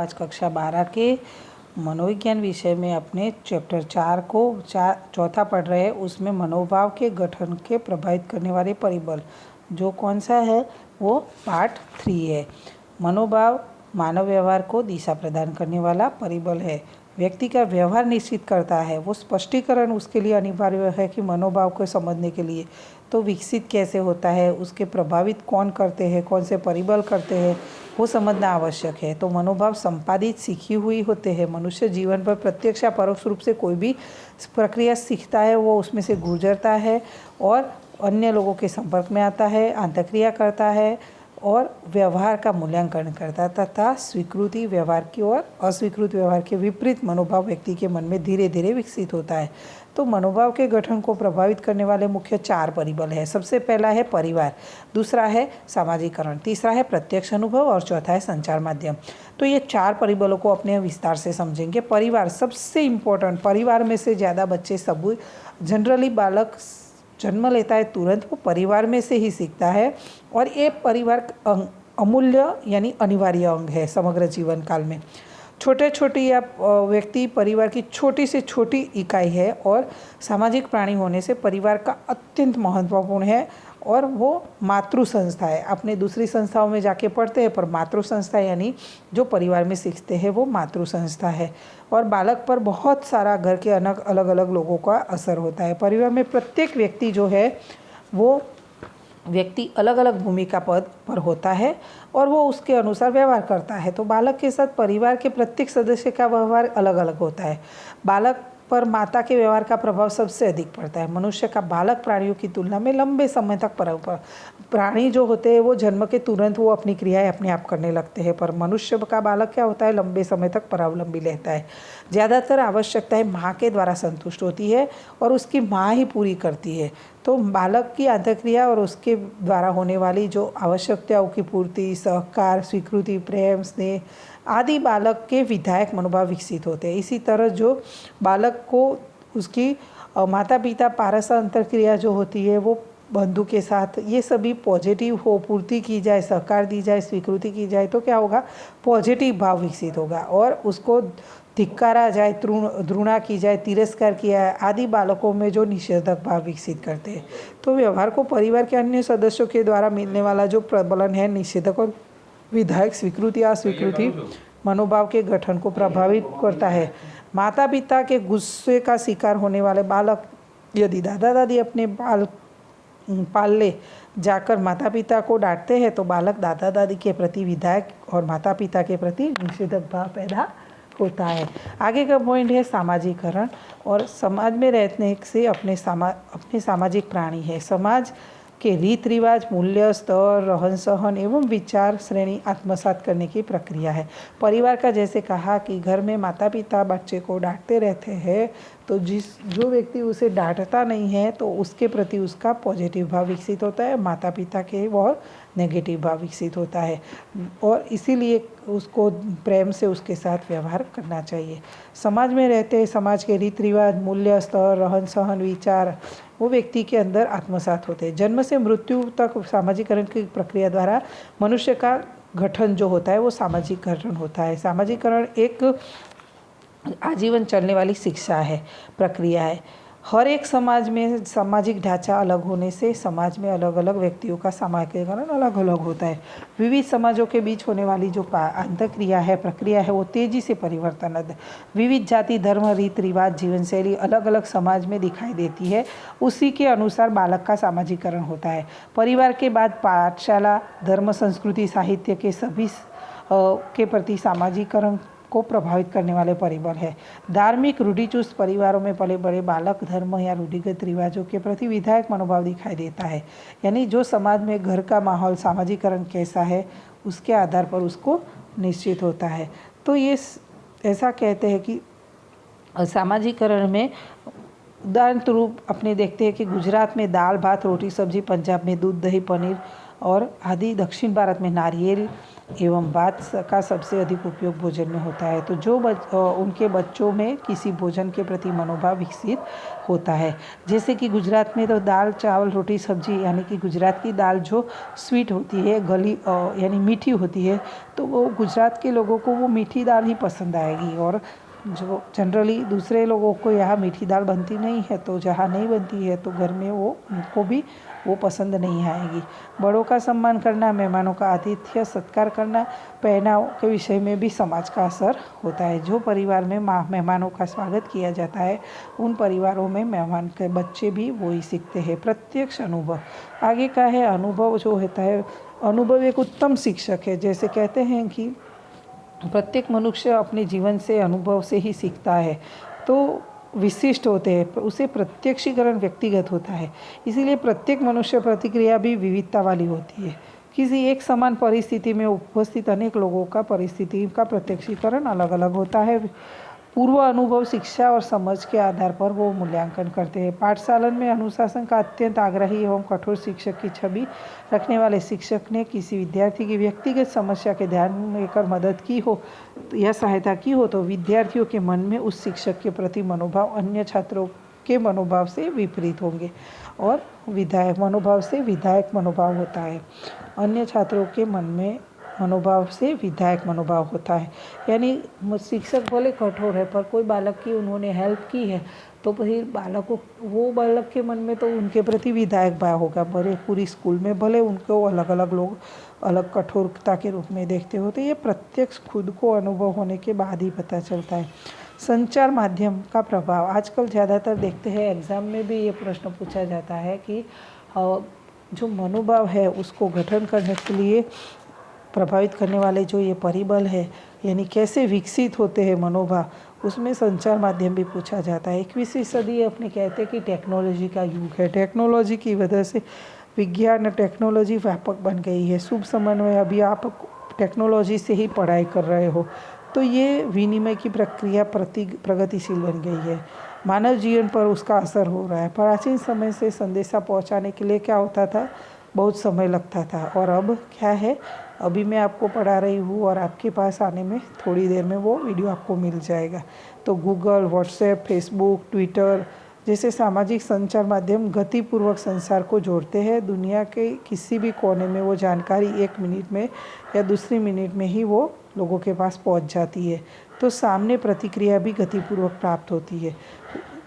आज कक्षा 12 के मनोविज्ञान विषय में अपने चैप्टर 4 को चौथा पढ़ रहे हैं। उसमें मनोभाव के गठन के प्रभावित करने वाले परिबल जो कौन सा है वो पार्ट 3 है। मनोभाव मानव व्यवहार को दिशा प्रदान करने वाला परिबल है। व्यक्ति का व्यवहार निश्चित करता है। वो स्पष्टीकरण उसके लिए अनिवार्य है कि मनोभाव को समझने के लिए तो विकसित कैसे होता है, उसके प्रभावित कौन करते हैं, कौन से परिबल करते हैं, वो समझना आवश्यक है। तो मनोभाव संपादित सीखी हुई होते हैं। मनुष्य जीवन पर प्रत्यक्ष या परोक्ष रूप से कोई भी प्रक्रिया सीखता है, वो उसमें से गुजरता है और अन्य लोगों के संपर्क में आता है, अंतःक्रिया करता है और व्यवहार का मूल्यांकन करता है तथा स्वीकृति व्यवहार की और अस्वीकृत व्यवहार के विपरीत मनोभाव व्यक्ति के मन में धीरे धीरे विकसित होता है। तो मनोभाव के गठन को प्रभावित करने वाले मुख्य 4 परिबल है। सबसे पहला है परिवार, दूसरा है सामाजिकरण, तीसरा है प्रत्यक्ष अनुभव और चौथा है संचार माध्यम। तो ये 4 परिबलों को अपने विस्तार से समझेंगे। परिवार सबसे इम्पोर्टेंट, परिवार में से ज़्यादा बच्चे सब जनरली बालक जन्म लेता है तुरंत वो परिवार में से ही सीखता है और ये परिवार अमूल्य यानी अनिवार्य अंग है समग्र जीवन काल में। छोटे छोटी या व्यक्ति परिवार की छोटी से छोटी इकाई है और सामाजिक प्राणी होने से परिवार का अत्यंत महत्वपूर्ण है और वो मातृ संस्था है। अपने दूसरी संस्थाओं में जाके पढ़ते हैं पर मातृ संस्था यानी जो परिवार में सीखते हैं वो मातृ संस्था है। और बालक पर बहुत सारा घर के अलग अलग लोगों का असर होता है। परिवार में प्रत्येक व्यक्ति जो है वो व्यक्ति अलग अलग भूमिका पद पर होता है और वो उसके अनुसार व्यवहार करता है। तो बालक के साथ परिवार के प्रत्येक सदस्य का व्यवहार अलग अलग होता है। बालक पर माता के व्यवहार का प्रभाव सबसे अधिक पड़ता है। मनुष्य का बालक प्राणियों की तुलना में लंबे समय तक प्राणी जो होते हैं वो जन्म के तुरंत वो अपनी क्रियाएं अपने आप करने लगते हैं, पर मनुष्य का बालक क्या होता है लंबे समय तक परावलंबी रहता है। ज़्यादातर आवश्यकताएं माँ के द्वारा संतुष्ट होती है और उसकी माँ ही पूरी करती है। तो बालक की अंतःक्रिया और उसके द्वारा होने वाली जो आवश्यकताओं की पूर्ति, सहकार, स्वीकृति, प्रेम, स्नेह आदि बालक के विधायक मनोभाव विकसित होते हैं। इसी तरह जो बालक को उसकी माता पिता पारस अंतःक्रिया जो होती है वो बंधु के साथ ये सभी पॉजिटिव हो, पूर्ति की जाए, सहकार दी जाए, स्वीकृति की जाए तो क्या होगा, पॉजिटिव भाव विकसित होगा। और उसको धिक्कारा जाए, घृणा की जाए, तिरस्कार किया जाए आदि बालकों में जो निषेधक भाव विकसित करते हैं। तो व्यवहार को परिवार के अन्य सदस्यों के द्वारा मिलने वाला जो प्रबलन है निषेधक और विधायक स्वीकृति अस्वीकृति मनोभाव के गठन को प्रभावित करता है। माता पिता के गुस्से का शिकार होने वाले बालक यदि दादा दादी अपने पालने जाकर माता पिता को डांटते हैं तो बालक दादा दादी के प्रति विधायक और माता पिता के प्रति निषेधक भाव पैदा होता है। आगे का पॉइंट है सामाजिकरण। और समाज में रहने से अपने सामाजिक प्राणी है। समाज के रीत रिवाज, मूल्य, स्तर, रहन सहन एवं विचार श्रेणी आत्मसात करने की प्रक्रिया है। परिवार का जैसे कहा कि घर में माता पिता बच्चे को डांटते रहते हैं तो जो व्यक्ति उसे डांटता नहीं है तो उसके प्रति उसका पॉजिटिव भाव विकसित होता है, माता पिता के और नेगेटिव भाव विकसित होता है और इसीलिए उसको प्रेम से उसके साथ व्यवहार करना चाहिए। समाज में रहते समाज के रीत रिवाज, मूल्य, स्तर, रहन सहन, विचार वो व्यक्ति के अंदर आत्मसात होते हैं। जन्म से मृत्यु तक सामाजिकरण की प्रक्रिया द्वारा मनुष्य का गठन जो होता है वो सामाजिक गठन होता है। सामाजिकरण एक आजीवन चलने वाली शिक्षा है, प्रक्रिया है। हर एक समाज में सामाजिक ढांचा अलग होने से समाज में अलग अलग व्यक्तियों का सामाजिकरण अलग अलग होता है। विविध समाजों के बीच होने वाली जो अंतःक्रिया है, प्रक्रिया है वो तेजी से परिवर्तन है। विविध जाति, धर्म, रीत रिवाज, जीवन शैली अलग अलग समाज में दिखाई देती है। उसी के अनुसार बालक का सामाजिकरण होता है। परिवार के बाद पाठशाला, धर्म, संस्कृति, साहित्य के सभी के प्रति सामाजिकरण को प्रभावित करने वाले परिबल है। धार्मिक रूढ़िचुस्त परिवारों में पले बड़े बालक धर्म या रूढ़िगत रिवाजों के प्रति विधायक मनोभाव दिखाई देता है। यानी जो समाज में घर का माहौल, सामाजिकरण कैसा है उसके आधार पर उसको निश्चित होता है। तो ये ऐसा कहते हैं कि सामाजिकरण में उदाहरण स्वरूप अपने देखते हैं कि गुजरात में दाल भात रोटी सब्जी, पंजाब में दूध दही पनीर और आदि दक्षिण भारत में नारियल एवं भात का सबसे अधिक उपयोग भोजन में होता है। तो जो उनके बच्चों में किसी भोजन के प्रति मनोभाव विकसित होता है। जैसे कि गुजरात में तो दाल चावल रोटी सब्जी, यानी कि गुजरात की दाल जो स्वीट होती है, गली यानी मीठी होती है, तो वो गुजरात के लोगों को वो मीठी दाल ही पसंद आएगी। और जो जनरली दूसरे लोगों को यहाँ मीठी दाल बनती नहीं है, तो जहाँ नहीं बनती है तो घर में वो उनको भी वो पसंद नहीं आएगी। बड़ों का सम्मान करना, मेहमानों का आतिथ्य सत्कार करना, पहनाव के विषय में भी समाज का असर होता है। जो परिवार में मेहमानों का स्वागत किया जाता है, उन परिवारों में मेहमान के बच्चे भी वही सीखते हैं। प्रत्यक्ष अनुभव आगे का है। अनुभव जो होता है, अनुभव एक उत्तम शिक्षक है। जैसे कहते हैं कि प्रत्येक मनुष्य अपने जीवन से अनुभव से ही सीखता है, तो विशिष्ट होते हैं, उसे प्रत्यक्षीकरण व्यक्तिगत होता है। इसीलिए प्रत्येक मनुष्य प्रतिक्रिया भी विविधता वाली होती है। किसी एक समान परिस्थिति में उपस्थित अनेक लोगों का परिस्थिति का प्रत्यक्षीकरण अलग अलग होता है। पूर्व अनुभव, शिक्षा और समझ के आधार पर वो मूल्यांकन करते हैं। पाठशाला में अनुशासन का अत्यंत आग्रही एवं कठोर शिक्षक की छवि रखने वाले शिक्षक ने किसी विद्यार्थी की व्यक्तिगत समस्या के ध्यान में लेकर मदद की हो या सहायता की हो, तो विद्यार्थियों के मन में उस शिक्षक के प्रति मनोभाव अन्य छात्रों के मनोभाव से विपरीत होंगे और विधायक मनोभाव से विधायक मनोभाव होता है। अन्य छात्रों के मन में मनोभाव से विधायक मनोभाव होता है। यानी शिक्षक भले कठोर है, पर कोई बालक की उन्होंने हेल्प की है, तो फिर वो बालक के मन में तो उनके प्रति विधायक भाव होगा। भले पूरी स्कूल में भले उनको अलग अलग लोग अलग कठोरता के रूप में देखते हो, तो ये प्रत्यक्ष खुद को अनुभव होने के बाद ही पता चलता है। संचार माध्यम का प्रभाव आजकल ज़्यादातर देखते हैं, एग्ज़ाम में भी ये प्रश्न पूछा जाता है कि जो मनोभाव है उसको गठन करने के लिए प्रभावित करने वाले जो ये परिबल है, यानी कैसे विकसित होते हैं मनोभाव, उसमें संचार माध्यम भी पूछा जाता है। 21वीं सदी अपने कहते हैं कि टेक्नोलॉजी का युग है। टेक्नोलॉजी की वजह से विज्ञान और टेक्नोलॉजी व्यापक बन गई है। शुभ समन्वय, अभी आप टेक्नोलॉजी से ही पढ़ाई कर रहे हो, तो ये विनिमय की प्रक्रिया प्रगतिशील बन गई है। मानव जीवन पर उसका असर हो रहा है। प्राचीन समय से संदेशा पहुंचाने के लिए क्या होता था, बहुत समय लगता था, और अब क्या है, अभी मैं आपको पढ़ा रही हूँ और आपके पास आने में थोड़ी देर में वो वीडियो आपको मिल जाएगा। तो गूगल, व्हाट्सएप, फेसबुक, ट्विटर जैसे सामाजिक संचार माध्यम गतिपूर्वक संसार को जोड़ते हैं। दुनिया के किसी भी कोने में वो जानकारी 1 मिनट में या दूसरी मिनट में ही वो लोगों के पास पहुंच जाती है। तो सामने प्रतिक्रिया भी गतिपूर्वक प्राप्त होती है।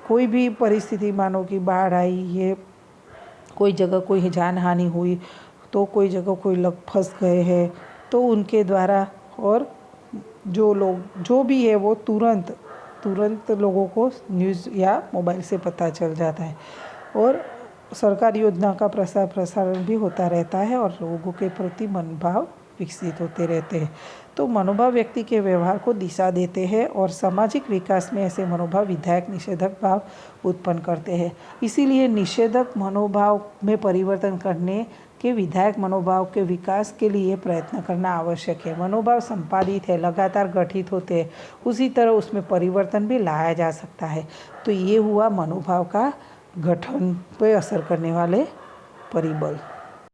कोई भी परिस्थिति, मानो कि बाढ़ आई, ये कोई जगह कोई जान हानि हुई, तो कोई जगह कोई लोग फंस गए हैं, तो उनके द्वारा और जो भी है वो तुरंत लोगों को न्यूज़ या मोबाइल से पता चल जाता है। और सरकारी योजना का प्रसारण भी होता रहता है और लोगों के प्रति मनोभाव विकसित होते रहते हैं। तो मनोभाव व्यक्ति के व्यवहार को दिशा देते हैं और सामाजिक विकास में ऐसे मनोभाव विधायक निषेधक भाव उत्पन्न करते हैं। इसीलिए निषेधक मनोभाव में परिवर्तन करने के विधायक मनोभाव के विकास के लिए प्रयत्न करना आवश्यक है। मनोभाव संपादित है, लगातार गठित होते हैं, उसी तरह उसमें परिवर्तन भी लाया जा सकता है। तो ये हुआ मनोभाव का गठन पर असर करने वाले परिबल।